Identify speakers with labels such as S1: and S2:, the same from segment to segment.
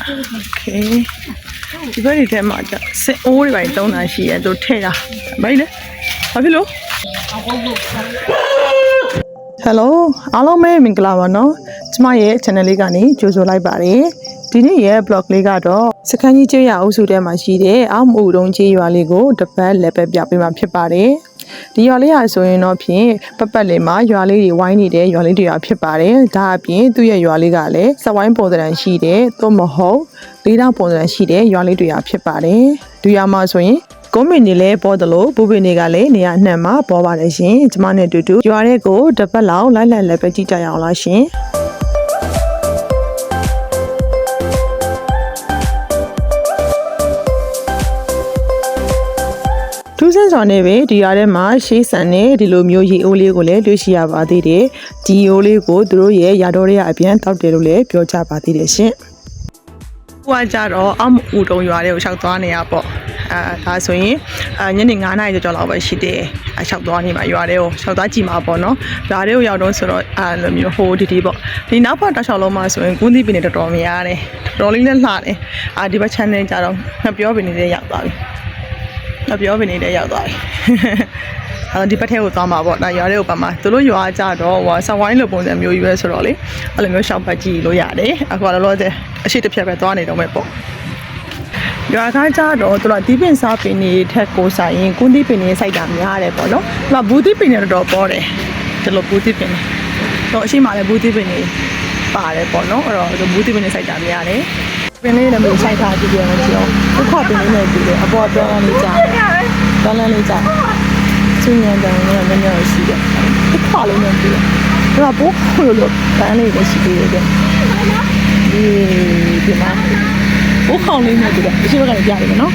S1: Okay. ဒီဘက်ဒီထဲမှာကျစင်အိုးတွေပိုင်းတုံးတာရှိရဲသူထည့်တာဘာလဲဘာဖြစ်လို့ Hello အားလုံးပဲမင်္ဂလာပါနော်ကျမရဲ့ channel လေးကနေကြိုဆိုလိုက်ပါတယ်ဒီနေ့ရဲ့ blog လေးကတော့စခန်းကြီးကျေးရွာအုပ်စုထဲမှာရှိတဲ့အောက်မူတုံးကျေးရွာလေးကိုတပတ်လက်ပဲပြပေးမှာဖြစ်ပါတယ်ဒီရွာလေးဟာဆိုရင်တော့ဖြင့်ပတ်လေးမှာရွာလေးတွေဝိုင်းနေတဲ့ရွာလေးတွေဖြစ်ပါတယ်ဒါအပြင်သူ့ရဲ့ရွာလေးကလည်းစဝိုင်းပုံစံရှိတဲ့သို့မဟုတ်လေးတောင်ပုံစံရှိတဲ့ရွာလေးတွေဖြစ်ပါတယ်ဒီရွာမှာဆိုရင်ကုန်းမင်းတွေလည်းပေါ်တယ်လို့ဘူပင်တွေကလည်းနေရာအနှံ့မှာပေါ်ပါတယ်ရှင်ကျမနဲ့တူတူရွာတဲ့ကိုတပတ်လောက်လိုက်လိုက်လက်ပဲကြည့်ကြရအောင်လားရှင်ထူးဆန်းစွာနဲ့ပဲဒီရွာထဲမှာရှေးဆန်နဲ့ဒီလိုမျိုးရေအိုးလေးကိုလည်းတွေ့ရှိရပါသေးတယ်ဒီအိုးလေးကိုသူတို့ရဲ့ရာတော်တွေအပြန်တောက်တယ်လို့လည်းပြောကြပါသေးတယ်ရှင်ဟိုကကြတော့အောက်မူတုံရွာတွေကိုရှောက်သွားနေရပေါ့ဒါဆိုရင်ညနေ9:00နာရီကျော်လောက်ပဲရှိတယ်ရှောက်သွားနေမှာရွာတွေကိုရှောက်သွားကြည့်မှာပေါ့နော်ရွာတွေကိုရောက်တော့ဆိုတော့လိုမျိုးဟိုဒီပေါ့ဒီနောက်ဘက်တောက်လျှောက်လုံးမှာဆိုရင်ကုန်းသီးပင်တွေတော်တော်များတယ်တော်လေးနဲ့လှတယ်ဒီဘက် channel ကြတော့ငှက်ပြောပင်တွေရောက်သွားပြီငှက်ပြောပင်တွေရောက်သွားပြီဒီဘက်ထဲကိုသွားမှာပေါ့ဒါရွာတွေကိုပတ်မှာသူတို့ရွာကြတော့ဟိုဆဝိုင်းလိုပုံစံမျိုးကြီးပဲဆိုတော့လေအဲ့လိုမျိုးရှောက်ပတ်ကြည့်လို့ရတယ်အခုတော့အရှိတစ်ဖြတ်ပဲသွားနေတော့မယ်ပေါ့ရွာကားကြတော့သူကဒီပင်စားပင်တွေထက်ကိုဆိုင်ရင်ကုန်းသီးပင်တွေစိုက်တာများတယ်ပေါ့နော်သူကဘူးသီးပင်တွေတော်တော်ပေါ်တယ်ဒီလိုဘူးသီးပင်တွေတော့အရှိမှလည်းဘူးသီးပင်တွေပါတယ်ပေါ့နော်အဲ့တော့ဘူးသီးပင်တွေစိုက်တာများတယ်ပင်လေးလည်းမျိုးစိုက်ထားကြည့်ရမယ်ကြည့်အောင်ဒုက္ခပင်လေးနဲ့ကြည့်တယ်အပေါ်ပြောင်းလေးကြာပြောင်းလေးကြာသူညံတယ်လည်းလည်းလည်းရှိတယ်ဒုက္ခလေးနဲ့ကြည့်တယ်ဒါကပိုးလို့ပန်းလေးလည်းရှိသေးတယ်ဒီမှာဘိုးခေါင်းလေးနဲ့တူတယ်အရှိဘက်ကနေပြရတယ်နော်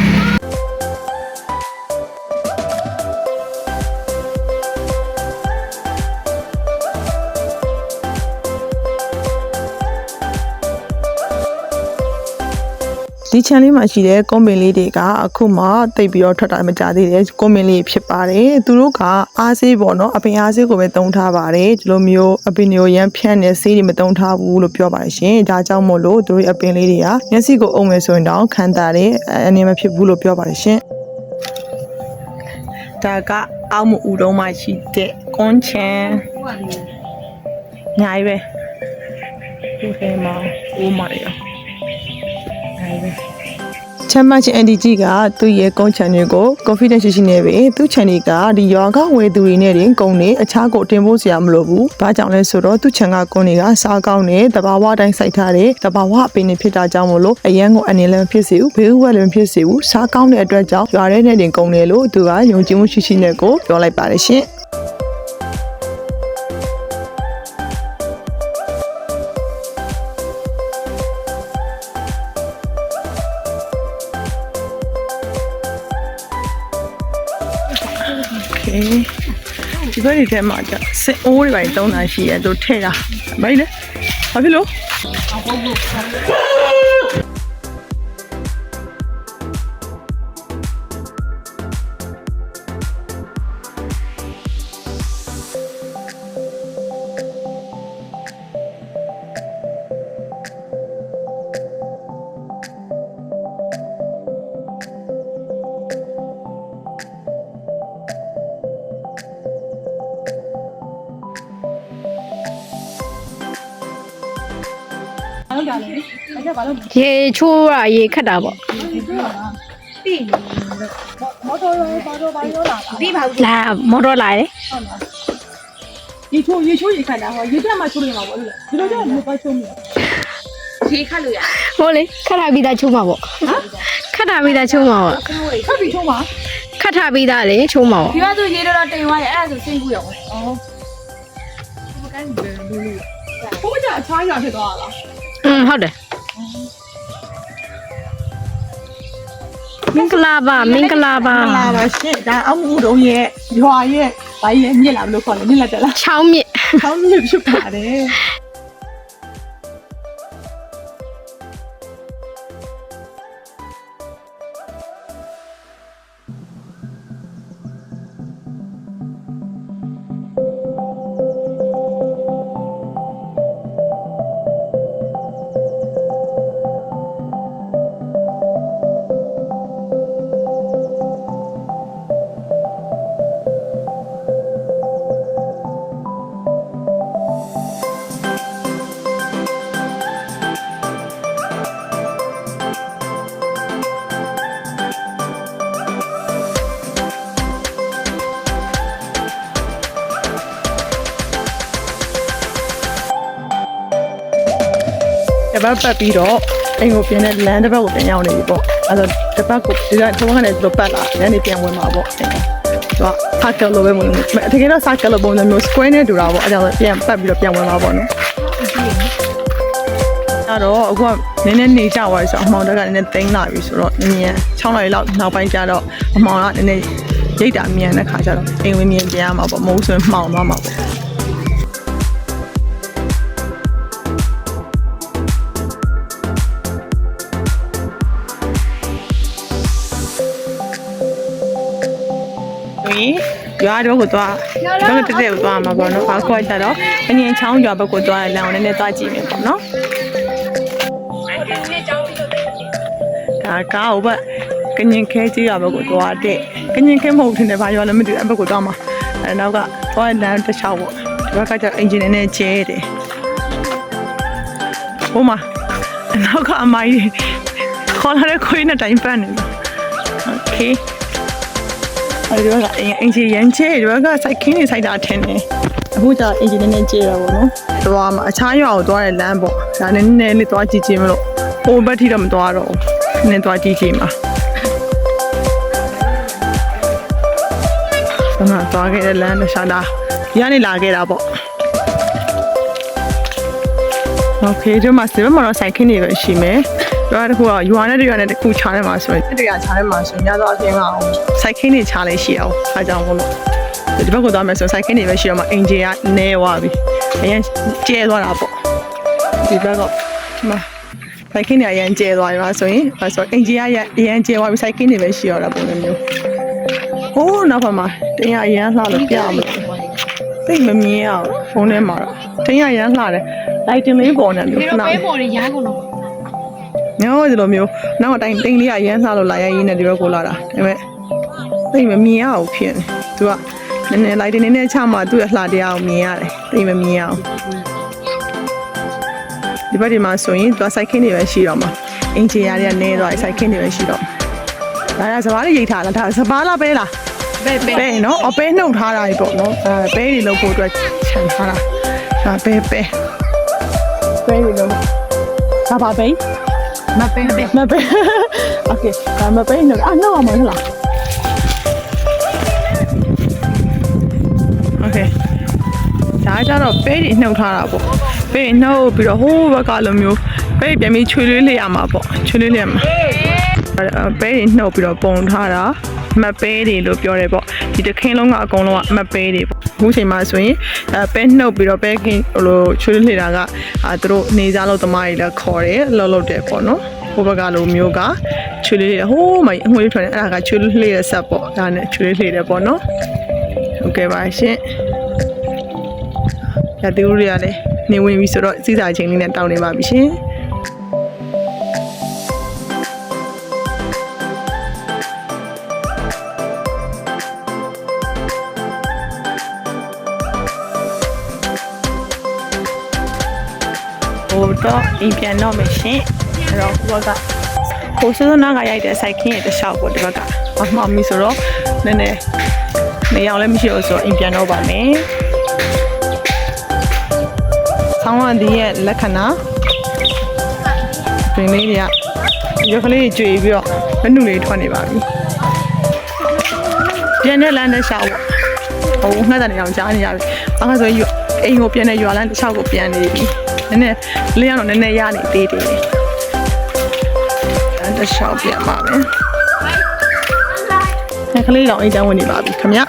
S1: ဒီ channel မှာရှိတဲ့ comment လေးတွေကအခုမှတိတ်ပြီးတော့ထွက်တာမကြသေးတဲ့ comment လေးဖြစ်ပါတယ်သူတို့ကအားစေးပေါ့နော်အပင်အားစေးကိုပဲသုံးထားပါတယ်ဒီလိုမျိုးအပင်တွေကိုရမ်းဖြန့်နေဆေးတွေမသုံးထားဘူးလို့ပြောပါတယ်ရှင်ဒါကြောင့်မို့လို့သူတို့အပင်လေးတွေကမျက်စိကိုအုံမယ်ဆိုရင်တော့ခံတာတဲ့အနေမဖြစ်ဘူးလို့ပြောပါတယ်ရှင်ဒါကအောက်မူတုံးမှရှိတဲ့ကွန်ချန်ညာပဲဒီထဲမှာအိုးမရချမ်းမချင်းအန်ဒီကြီးကသူ့ရဲ့ကုန်းချန်တွေကို confidence ရှိနေပဲသူ့ channel ကဒီရွာကဝယ်သူတွေနဲ့တင်ကုန်းနေအခြားကိုတင်ဖို့စရာမလိုဘူး။ဘာကြောင့်လဲဆိုတော့သူ့ channel ကကုန်းတွေကစားကောင်းတဲ့တဘာဝတိုင်းစိုက်ထားတဲ့တဘာဝအပင်တွေဖြစ်တာကြောင့်မို့လို့အရန်ကိုအနေလည်းမဖြစ်စေဘူးဘေးဥဝက်လည်းမဖြစ်စေဘူးစားကောင်းတဲ့အတွက်ကြောင့်ရွာထဲနဲ့တင်ကုန်းတယ်လို့သူကယုံကြည်မှုရှိရှိနဲ့ကိုပြောလိုက်ပါတယ်ရှင်။ Okay ဒီဘက်ဒီထဲမှာကျစင်အိုးတွေပိုင်းတုံးတာရှိရဲသူထည့်တာဘာလဲဘာဖြစ်လို့
S2: ရေချိုးတာရေခတ်တာပေါ့
S1: ပြီးမော်တော်ရောဘာရောလာ
S2: ပြီးပါဘူးလားမော်တော်လာတယ်
S1: ရေချိုးရေခတ်တာဟောရေတက်မှချိုးနေမှာပေါ့လို့ဒီလိုကြောင့်မပါချိုးဘူး
S2: ရေခတ်လို့ရဟုတ်လေခတ်ထားပြီးသားချိုးမှာပေါ့ခတ်ထားပြီးသားချိုးမှာပေါ့
S1: ခတ်ပြီးချိုးမှာ
S2: ခတ်ထားပြီးသားလေချိုးမှာပေါ့
S3: ဒီမှာဆိုရေတော်တိမ်သွားတယ်အဲ့ဒါဆိုစိတ်ကူးရောဩ
S1: ဘယ်ကန်းဘယ်လိုဘိုးကြအခြားရွာဖြစ်သွားလား
S2: ဟုတ်တယ်မင်္ဂလာပါ
S1: ရှင်ဒါအောက်မူတုံးရဲ့ရွာရဲ့ဘာရဲ့မြစ်လာလို့ခေါ်လဲမြစ်လာတယ်လား
S2: ချောင်းမြစ်
S1: ဖြစ်ပါတယ် ပတ်ပတ်ပြီးတော့အိမ်ကိုပြန်တဲ့လမ်းတစ်ပတ်ကိုပြန်ရောက်နေပြီပေါ့အဲ့တော့တစ်ပတ်ကိုဒီကထုံးကနေတော့ပတ်လာညနေပြန်ဝင်မှာပေါ့သူကဖတ်ကလို့ပဲမလို့တကယ်တော့စကလို့ပုံစံမျိုး square နဲ့တူတာပေါ့အဲ့ဒါပြန်ပတ်ပြီးတော့ပြန်ဝင်မှာပေါ့နော်အဲ့တော့အခုကနည်းနည်းနေကြသွားပြီဆိုအမှောင်တက်ကနည်းနည်းသိမ်းလာပြီဆိုတော့နည်းနည်း6နာရီလောက်နောက်ပိုင်းကျတော့အမှောင်ကနည်းနည်းရိတ်တာမြန်တဲ့ခါကျတော့အိမ်ဝင်မြန်ပြန်ရမှာပေါ့မဟုတ်ဆိုရင်မှောင်သွားမှာပေါ့ရွာတော့ကိုသွားတော့တက်တက်ကိုသွားမှာပေါ့နော်အခုကကျတော့အငင်ချောင်းရွာဘက်ကိုသွားရလမ်းကိုနည်းနည်းသွားကြည့်မယ်ပေါ့နော်ဒါကောက်ဘကငင်ခဲကြီးရွာဘက်ကိုသွားတဲ့ကငင်ခဲမဟုတ်ထင်တယ်ဘာရွာလည်းမသိဘူးအဲ့ဘက်ကိုသွားမှာအဲ့နောက်ကသွားလမ်းတစ်ချောင်းပေါ့ဒီဘက်ကကျအင်ဂျင်နဲ့ကျဲတယ်ဟိုမှာနောက်ကအမိုင်းခေါ်လာတဲ့ခွေးနဲ့တိုင်ပန်းနေတယ်โอเคအဲ့ဒီကအင်ဂျင်ရန်ချဲဒီဘက်ကစိုက်ခင်းနေစိုက်တာထင်တယ်အခုကျအင်ဂျင်နဲ့ကျဲတာပေါ့နော်သွားမှာအခြားရွာကိုသွားတဲ့လမ်းပေါ့ဒါနည်းနည်းလေးသွားကြည့်ချင်းမလို့ဟိုဘက်ထိတော့မသွားတော့ဘူးနည်းသွားကြည့်ချင်းမှာဒါမှသွားခဲ့တဲ့လမ်းတစ်ခြားတာဒီကနေလာခဲ့တာပေါ့โอเคဒီမှာစေဘက်မှာတော့စိုက်ခင်းနေပဲရှိမယ်ရွာတစ်ခုကရွာနဲ့တရွာနဲ့တစ်ခုခြားထဲမှာဆိုရင်တရွာခြားထဲမှာဆိုရင်ညတော့အပြင်ကအောင်စိုက်ခင်းနေခြားလေးရှိအောင်အားကြောင့်မို့လို့ဒီဘက်ကိုသွားမယ်ဆိုစိုက်ခင်းနေပဲရှိတော့မှအင်ဂျင်ကနေသွားပြီအရင်ကျဲသွားတာပေါ့ဒီဘက်ကမှစိုက်ခင်းနေအရင်ကျဲသွားပြီဆိုရင်အဲဆိုအင်ဂျင်ကအရင်ကျဲသွားပြီစိုက်ခင်းနေပဲရှိရတာပုံစံမျိုးဟိုးနောက်မှာတင်ရအရင်လှလို့ပြမလို့သိမမြင်အောင်ဖုန်းထဲမှာတော့တင်ရအရင်လှတယ်လိုက်တင်လေးပေါ်နေလို့ခဏပဲပေါ်နေရကုန်တော့ညောဒီလိုမျိုးနောက်အတိုင်းတိန်လေးကရမ်းစားလို့လာရရင်းနဲ့ဒီဘက်ကိုလာတာဒါပေမဲ့သိမမြင်ရအောင်ဖြစ်နေသူကနည်းနည်းလိုက်တင်နေချမှသူ့ရဲ့လှတရားကိုမြင်ရတယ်သိမမြင်ရအောင်ဒီဘက်ဒီမှာဆိုရင်သူကစိုက်ခင်းနေပဲရှိတော့မှာအင်ဂျင်ရတွေကနည်းတော့စိုက်ခင်းနေပဲရှိတော့ဒါကစပားလေးရိတ်ထားလားဒါစပားလားပဲလားပဲနော်အပဲနှုတ်ထားတာကြီးပေါ့နော်အဲပဲတွေလောက်ဖို့အတွက်ခြံထားတာဒါပဲတွေလောက်ဒါပါပဲမပဲโอเคဒါမပဲနော်နောက်မှာလားโอเคဒါကြတော့ပဲတွေနှုတ်ထားတာပေါ့ပဲနှုတ်ပြီးတော့ဟိုးဘက်ကလိုမျိုးပဲပြန်ပြီးချွေလွေးလေးရမှာပေါ့ချွေလွေးလေးရမှာပဲတွေနှုတ်ပြီးတော့ပုံထားတာမပဲတွေလို့ပြောတယ်ပေါ့ဒီတစ်ခင်းလုံးကအကုန်လုံးကမပဲတွေပေါ့အခုချိန်မှာဆိုရင်ပဲနှုတ်ပြီးတော့ပဲခင်းဟိုလိုချွေလွေးလေးတာကသူတို့နေစားလို့သမားတွေလည်းခေါ်တယ်လှုပ်တယ်ပေါ့နော်ဟိုဘက်ကလိုမျိုးကချွေလေးဟိုးမအငွေးထွက်နေအဲ့ဒါကချွေလေးရဲ့ဆက်ပေါ့ဒါနဲ့ချွေလေးတယ်ပေါ့နော်ဟုတ်ကဲ့ပါရှင်ရတူရီရလည်းနေဝင်ပြီဆိုတော့စီးစာချင်းလေးနဲ့တောင်းနေပါပြီရှင်ဟိုတော့အိမ်ပြန်တော့မယ်ရှင်အဲ့တော့ဟိုကကိုစိုးနာကရိုက်တဲ့စိုက်ခင်းရဲ့တခြားပေါ့ဒီဘက်ကမှမီဆိုတော့နည်းနည်းနေအောင်လည်းမရှိဘူးဆိုတော့အိမ်ပြန်တော့ပါမယ်ဆောင်းဝဒီရဲ့လက္ခဏာဒီလေးတွေကရုပ်ကလေးကျွေပြီးတော့လက်နုလေးထွက်နေပါပြီပြန်တဲ့လမ်းတစ်လျှောက်ပေါ့ဟိုငှက်တန်နေအောင်ကြားနေရပြီအခါဆိုရင်အိမ်ကိုပြန်တဲ့ရွာလမ်းတစ်လျှောက်ကိုပြန်နေပြီနည်းနည်းလေးရတော့နည်းနည်းရနေသေးတယ်တစ်လျှောက်ပြန်ပါမယ်ခလေးတော့အိမ်တန်းဝင်နေပါပြီခင်ဗျ